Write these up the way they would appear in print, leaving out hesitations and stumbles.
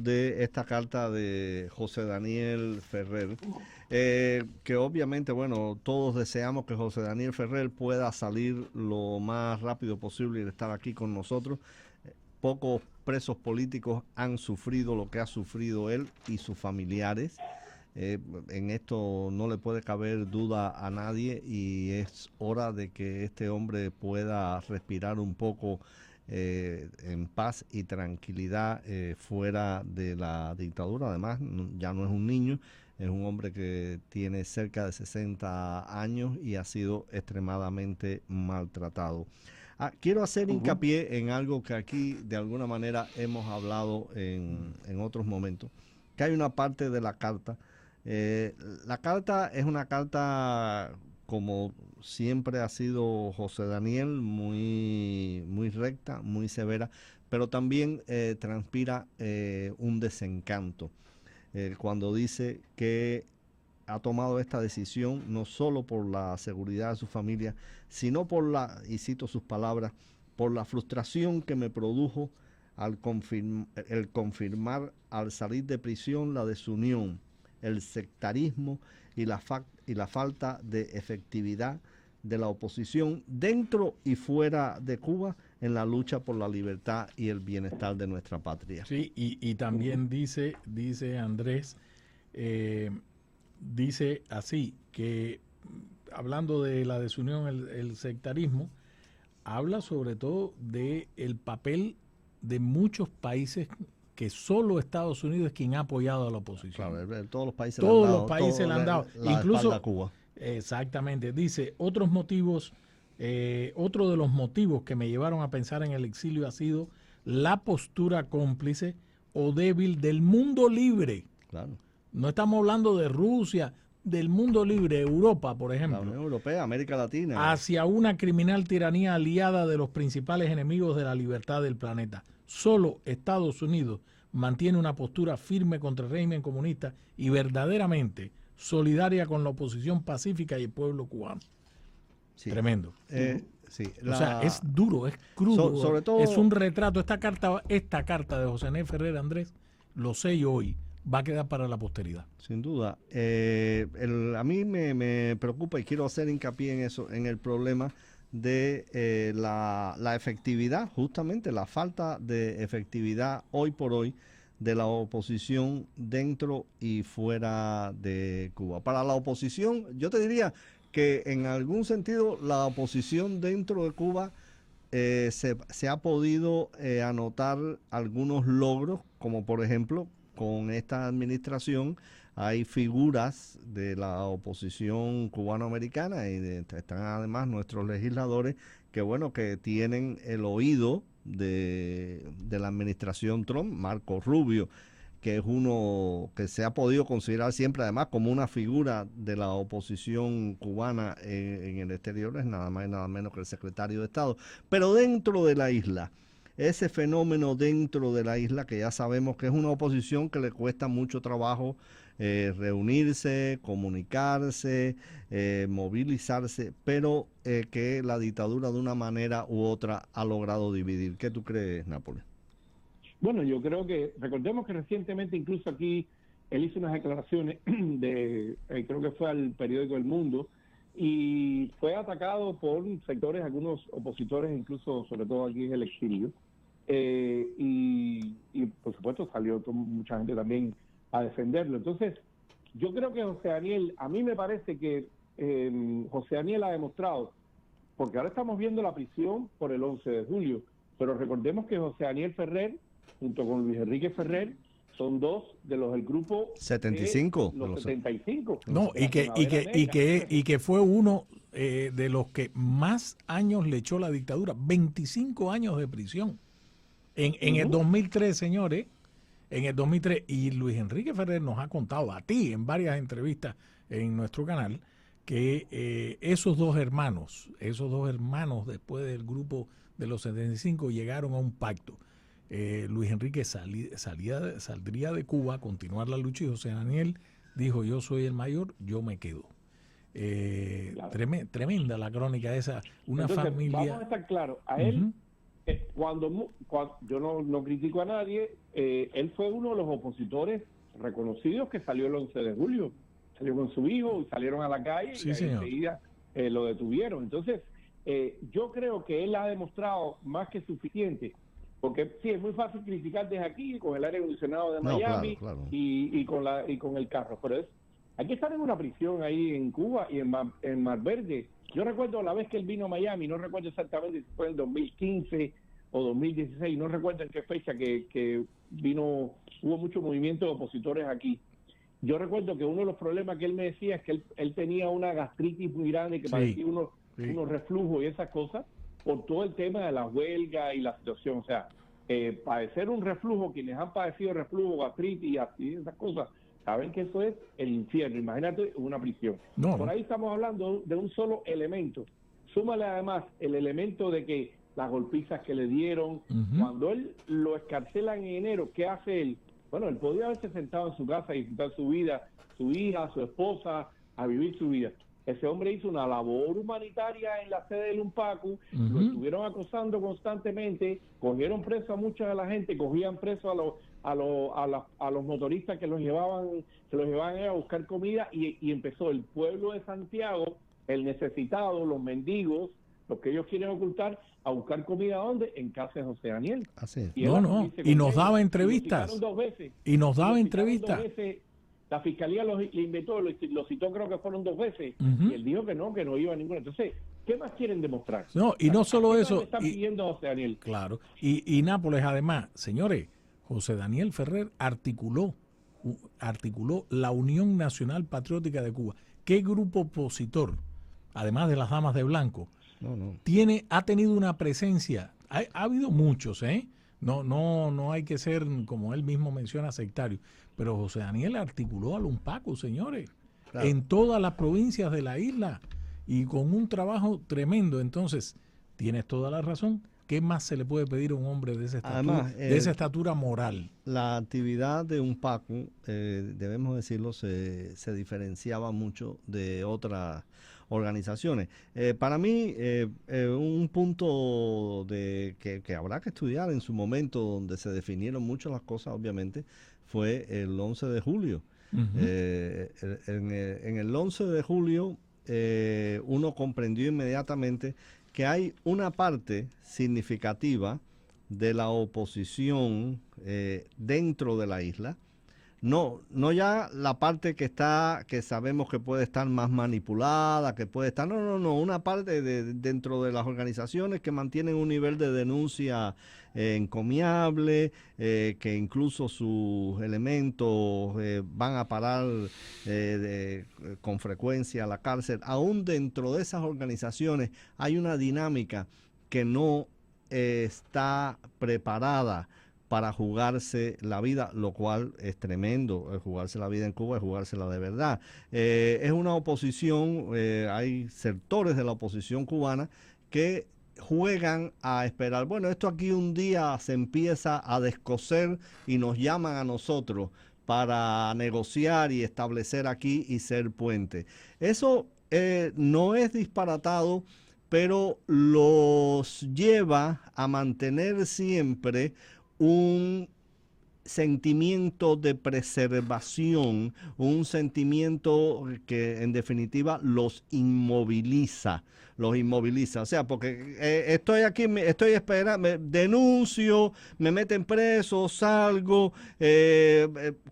de esta carta de José Daniel Ferrer, que obviamente, bueno, todos deseamos que José Daniel Ferrer pueda salir lo más rápido posible y estar aquí con nosotros. Pocos presos políticos han sufrido lo que ha sufrido él y sus familiares. En esto no le puede caber duda a nadie y es hora de que este hombre pueda respirar un poco en paz y tranquilidad fuera de la dictadura. Además, ya no es un niño, es un hombre que tiene cerca de 60 años y ha sido extremadamente maltratado. Quiero hacer hincapié en algo que aquí de alguna manera hemos hablado en otros momentos, que hay una parte de la carta. La carta es una carta, como siempre ha sido José Daniel, muy recta, muy severa, pero también transpira un desencanto cuando dice que ha tomado esta decisión no solo por la seguridad de su familia, sino por y cito sus palabras, por la frustración que me produjo el confirmar al salir de prisión la desunión, el sectarismo y la falta de efectividad de la oposición dentro y fuera de Cuba en la lucha por la libertad y el bienestar de nuestra patria. Sí, y también dice Andrés, dice así, que hablando de la desunión, el sectarismo, habla sobre todo del papel de muchos países que solo Estados Unidos es quien ha apoyado a la oposición. Claro, todos los países le han dado. Incluso a Cuba. Exactamente. Dice, otro de los motivos que me llevaron a pensar en el exilio ha sido la postura cómplice o débil del mundo libre. Claro. No estamos hablando de Rusia, del mundo libre, Europa, por ejemplo. La Unión Europea, América Latina. Hacia una criminal tiranía aliada de los principales enemigos de la libertad del planeta. Solo Estados Unidos mantiene una postura firme contra el régimen comunista y verdaderamente solidaria con la oposición pacífica y el pueblo cubano. Sí. Tremendo. Sí, o sea, es duro, es crudo. Sobre todo, es un retrato. Esta carta de José Daniel Ferrer, Andrés, lo sé yo hoy, va a quedar para la posteridad. Sin duda. A mí me preocupa y quiero hacer hincapié en eso, en el problema de la efectividad, justamente la falta de efectividad hoy por hoy de la oposición dentro y fuera de Cuba. Para la oposición, yo te diría que en algún sentido la oposición dentro de Cuba se ha podido anotar algunos logros, como por ejemplo con esta administración hay figuras de la oposición cubanoamericana y están además nuestros legisladores que bueno, que tienen el oído de la administración Trump. Marco Rubio, que es uno que se ha podido considerar siempre además como una figura de la oposición cubana en el exterior, es nada más y nada menos que el secretario de Estado. Pero dentro de la isla, ese fenómeno dentro de la isla, que ya sabemos que es una oposición que le cuesta mucho trabajo reunirse, comunicarse, movilizarse, pero que la dictadura de una manera u otra ha logrado dividir. ¿Qué tú crees, Nápoles? Bueno, yo creo que, recordemos que recientemente incluso aquí él hizo unas declaraciones creo que fue al periódico El Mundo, y fue atacado por sectores, algunos opositores, incluso sobre todo aquí en el exilio, y por supuesto salió mucha gente también a defenderlo. Entonces, yo creo que José Daniel, a mí me parece que José Daniel ha demostrado, porque ahora estamos viendo la prisión por el 11 de julio, pero recordemos que José Daniel Ferrer, junto con Luis Enrique Ferrer, son dos de los del grupo 75. Los 75. No, y que fue uno de los que más años le echó la dictadura, 25 años de prisión. En el 2003, señores, en el 2003, y Luis Enrique Ferrer nos ha contado a ti en varias entrevistas en nuestro canal, que esos dos hermanos después del grupo de los 75 llegaron a un pacto. Luis Enrique saldría de Cuba a continuar la lucha y José Daniel dijo: yo soy el mayor, yo me quedo. Claro. Tremenda la crónica esa. Una Entonces, familia. vamos a estar claros, a él yo no critico a nadie, él fue uno de los opositores reconocidos que salió el 11 de julio. Salió con su hijo y salieron a la calle Sí, y señor. enseguida lo detuvieron. Entonces, yo creo que él ha demostrado más que suficiente, porque sí, es muy fácil criticar desde aquí con el aire acondicionado de No, Miami claro. Y con el carro, pero hay que estar en una prisión ahí en Cuba y en Mar Verde. Yo recuerdo la vez que él vino a Miami, no recuerdo exactamente si fue en 2015 o 2016, no recuerdo en qué fecha que vino, hubo mucho movimiento de opositores aquí. Yo recuerdo que uno de los problemas que él me decía es que él tenía una gastritis muy grande, que padecía unos reflujos y esas cosas, por todo el tema de la huelga y la situación. O sea, padecer un reflujo, quienes han padecido reflujo, gastritis y esas cosas, saben que eso es el infierno. Imagínate una prisión. Por ahí estamos hablando de un solo elemento. Súmale además el elemento de que las golpizas que le dieron, cuando él lo escarcelan en enero, ¿qué hace él? Bueno, él podía haberse sentado en su casa y disfrutar su vida, su hija, su esposa, a vivir su vida. Ese hombre hizo una labor humanitaria en la sede del UNPACU, lo estuvieron acosando constantemente, cogieron preso a mucha de la gente, cogían preso a los motoristas que los llevaban a buscar comida y empezó el pueblo de Santiago, el necesitado, los mendigos, los que ellos quieren ocultar, a buscar comida ¿dónde? En casa de José Daniel. Así. Y y nos daba entrevistas. Y nos daba entrevistas. La fiscalía le invitó, lo citó, creo que fueron 2 veces, y él dijo que no iba a ninguna. Entonces, ¿qué más quieren demostrar? No, y no solo eso. Están pidiendo a José Daniel. Claro. Y Nápoles, además, señores, José Daniel Ferrer articuló la Unión Nacional Patriótica de Cuba. ¿Qué grupo opositor, además de las Damas de Blanco, ha tenido una presencia? Ha habido muchos, ¿eh? No hay que ser, como él mismo menciona, sectario. Pero José Daniel articuló al UNPACU, señores, en todas las provincias de la isla y con un trabajo tremendo. Entonces, tienes toda la razón. ¿Qué más se le puede pedir a un hombre de esa estatura, de esa estatura moral? La actividad de UNPACU, debemos decirlo, se diferenciaba mucho de otras organizaciones. Para mí, un punto que habrá que estudiar en su momento, donde se definieron mucho las cosas, obviamente, fue el 11 de julio. En el 11 de julio, uno comprendió inmediatamente que hay una parte significativa de la oposición dentro de la isla. No ya la parte que sabemos que puede estar más manipulada, que puede estar, no, una parte dentro de las organizaciones que mantienen un nivel de denuncia encomiable, que incluso sus elementos van a parar con frecuencia a la cárcel. Aún dentro de esas organizaciones hay una dinámica que no está preparada para jugarse la vida, lo cual es tremendo. Jugarse la vida en Cuba es jugársela de verdad. Es una oposición, hay sectores de la oposición cubana que juegan a esperar. Bueno, esto aquí un día se empieza a descoser y nos llaman a nosotros para negociar y establecer aquí y ser puente. Eso no es disparatado, pero los lleva a mantener siempre un sentimiento de preservación, un sentimiento que en definitiva los inmoviliza. O sea, porque estoy aquí, estoy esperando, denuncio, me meten preso, salgo,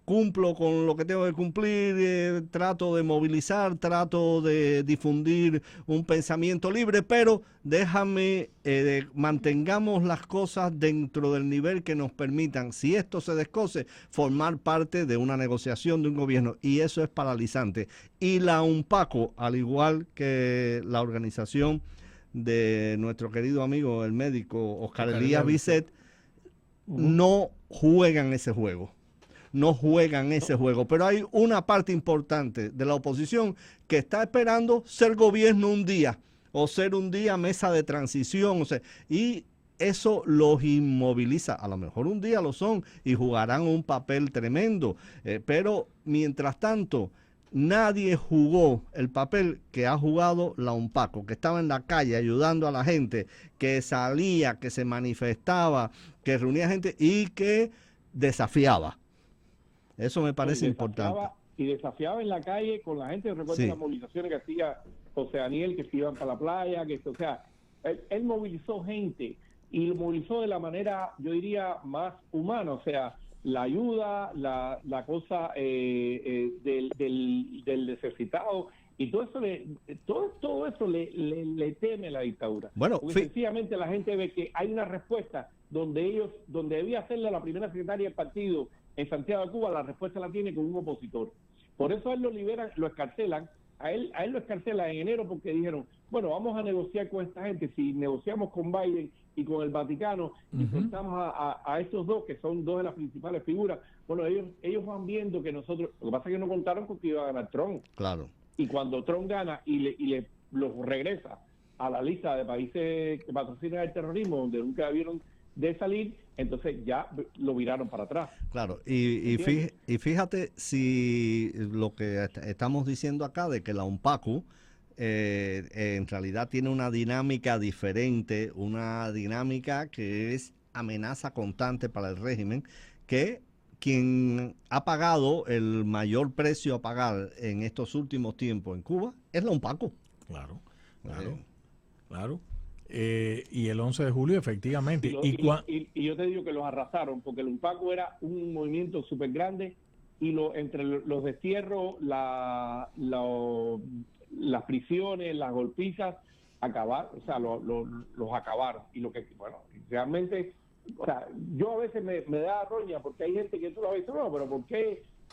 cumplo con lo que tengo que cumplir, trato de movilizar, trato de difundir un pensamiento libre, pero déjame, mantengamos las cosas dentro del nivel que nos permitan, si esto se descose, formar parte de una negociación de un gobierno, y eso es paralizante. Y la UNPACU, al igual que la organización de nuestro querido amigo el médico Oscar Elías Bisset, no juegan ese juego. Pero hay una parte importante de la oposición que está esperando ser gobierno un día, o ser un día mesa de transición, y eso los inmoviliza. A lo mejor un día lo son y jugarán un papel tremendo, pero mientras tanto nadie jugó el papel que ha jugado la UNPACO, que estaba en la calle ayudando a la gente, que salía, que se manifestaba, que reunía gente y que desafiaba. Eso me parece importante. Y desafiaba en la calle con la gente. Recuerdo las movilizaciones que hacía José Daniel, que se iban para la playa, o sea, él movilizó gente y lo movilizó de la manera, yo diría, más humana, o sea, la ayuda, la cosa del necesitado, y todo eso le teme la dictadura. Bueno, porque sencillamente la gente ve que hay una respuesta donde debía hacerle la primera secretaria del partido en Santiago de Cuba, la respuesta la tiene con un opositor. Por eso a él lo liberan, lo escarcelan. A él lo escarcelan en enero porque dijeron, bueno, vamos a negociar con esta gente. Si negociamos con Biden y con el Vaticano y soltamos a estos dos, que son dos de las principales figuras, bueno, ellos van viendo que nosotros, lo que pasa es que no contaron con que iba a ganar Trump. Claro. Y cuando Trump gana y los regresa a la lista de países que patrocinan el terrorismo, donde nunca vieron de salir, entonces ya lo viraron para atrás. Claro, y fíjate si lo que estamos diciendo acá de que la UNPACU en realidad tiene una dinámica diferente, una dinámica que es amenaza constante para el régimen, que quien ha pagado el mayor precio a pagar en estos últimos tiempos en Cuba es la UNPACU. Claro. Y el 11 de julio, efectivamente. Y yo te digo que los arrasaron, porque el UNPACU era un movimiento súper grande, y entre los destierros, las prisiones, las golpizas, los acabaron. Y realmente, o sea, yo a veces me da roña, porque hay gente que tú lo ves, no, pero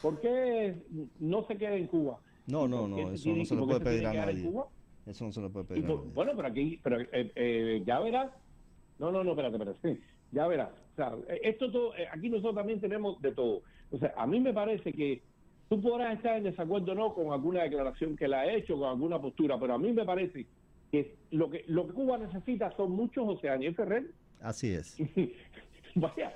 ¿por qué no se queda en Cuba? No, eso no se lo puede pedir a nadie. Eso no se lo puede pedir. Bueno, ya verás. No, espérate. Ya verás. O sea, esto todo, aquí nosotros también tenemos de todo. O sea, a mí me parece que tú podrás estar en desacuerdo o no con alguna declaración que la ha hecho, con alguna postura, pero a mí me parece que lo que Cuba necesita son muchos José Daniel Ferrer. Así es. Vaya,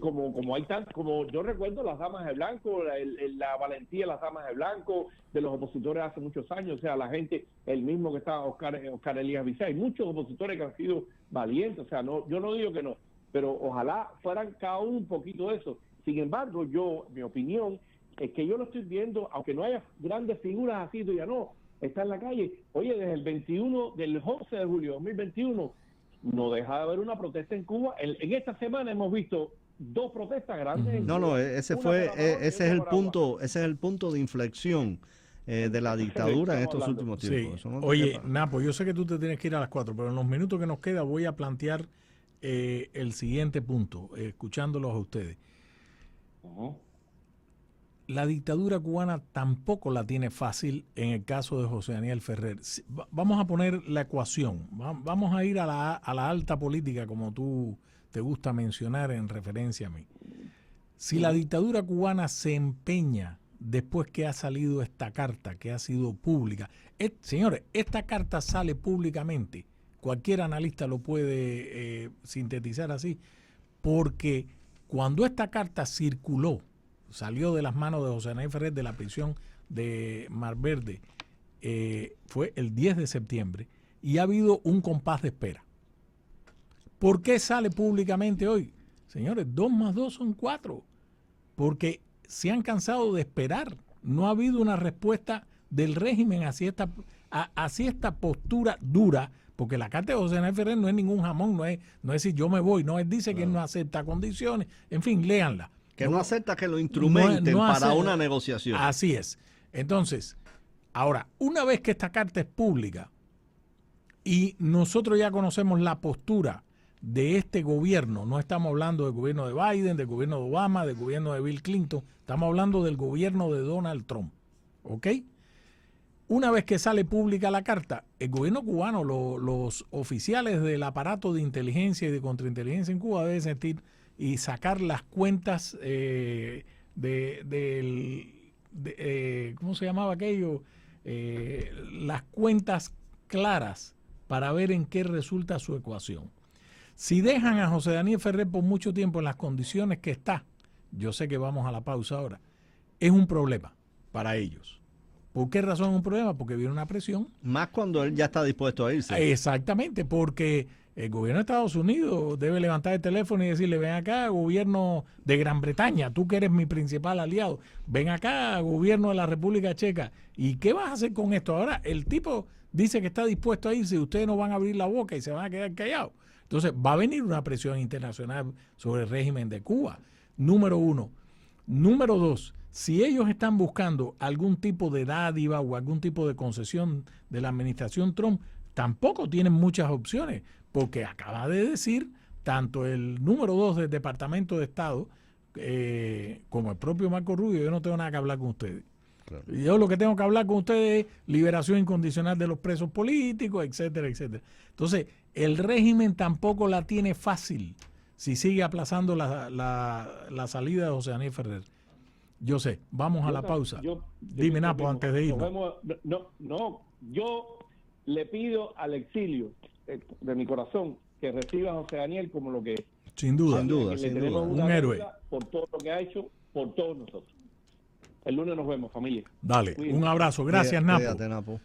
como hay tanto, como yo recuerdo las damas de blanco, la valentía de las damas de blanco, de los opositores hace muchos años, o sea, la gente, el mismo que estaba Oscar Elías Vicente, hay muchos opositores que han sido valientes, o sea, yo no digo que no, pero ojalá fueran cada uno un poquito de eso. Sin embargo, mi opinión es que yo lo estoy viendo, aunque no haya grandes figuras así, ya no, está en la calle. Oye, desde del 11 de julio de 2021, no deja de haber una protesta en Cuba. En esta semana hemos visto dos protestas grandes. Ese es el punto de inflexión de la dictadura en estos últimos tiempos. Sí. Oye, Napo, yo sé que tú te tienes que ir a las 4, pero en los minutos que nos queda voy a plantear el siguiente punto, escuchándolos a ustedes. La dictadura cubana tampoco la tiene fácil en el caso de José Daniel Ferrer. Vamos a poner la ecuación, vamos a ir a la alta política, como tú te gusta mencionar en referencia a mí. Si la dictadura cubana se empeña, después que ha salido esta carta, que ha sido pública, señores, esta carta sale públicamente, cualquier analista lo puede sintetizar así, porque cuando esta carta circuló, salió de las manos de José Daniel Ferrer de la prisión de Mar Verde, fue el 10 de septiembre, y ha habido un compás de espera. ¿Por qué sale públicamente hoy? Señores, 2 más 2 son 4, porque se han cansado de esperar. No ha habido una respuesta del régimen hacia esta postura dura, porque la carta de José Daniel Ferrer no es ningún jamón, no es decir yo me voy, no, él dice que él no acepta condiciones, en fin, léanla. Que no acepta que lo instrumenten para una negociación. Así es. Entonces, ahora, una vez que esta carta es pública y nosotros ya conocemos la postura de este gobierno, no estamos hablando del gobierno de Biden, del gobierno de Obama, del gobierno de Bill Clinton, estamos hablando del gobierno de Donald Trump. ¿Ok? Una vez que sale pública la carta, el gobierno cubano, los oficiales del aparato de inteligencia y de contrainteligencia en Cuba deben sentir y sacar las cuentas ¿cómo se llamaba aquello? Las cuentas claras para ver en qué resulta su ecuación. Si dejan a José Daniel Ferrer por mucho tiempo en las condiciones que está, yo sé que vamos a la pausa ahora, es un problema para ellos. ¿Por qué razón es un problema? Porque viene una presión. Más cuando él ya está dispuesto a irse. Exactamente, porque el gobierno de Estados Unidos debe levantar el teléfono y decirle, ven acá, gobierno de Gran Bretaña, tú que eres mi principal aliado, ven acá, gobierno de la República Checa, ¿y qué vas a hacer con esto? Ahora, el tipo dice que está dispuesto a irse y ustedes no van a abrir la boca y se van a quedar callados. Entonces, va a venir una presión internacional sobre el régimen de Cuba, número uno. Número dos, si ellos están buscando algún tipo de dádiva o algún tipo de concesión de la administración Trump, tampoco tienen muchas opciones, porque acaba de decir tanto el número 2 del Departamento de Estado como el propio Marco Rubio, yo no tengo nada que hablar con ustedes. Claro. Yo lo que tengo que hablar con ustedes es liberación incondicional de los presos políticos, etcétera, etcétera. Entonces, el régimen tampoco la tiene fácil si sigue aplazando la salida de José Daniel Ferrer. Yo sé, vamos a la pausa. Dime, Napo, antes de irnos. Yo le pido al exilio de mi corazón que reciba a José Daniel como lo que es. Sin duda, un héroe. Por todo lo que ha hecho, por todos nosotros. El lunes nos vemos, familia. Dale, un abrazo. Gracias, Napo. Cuídate, Napo.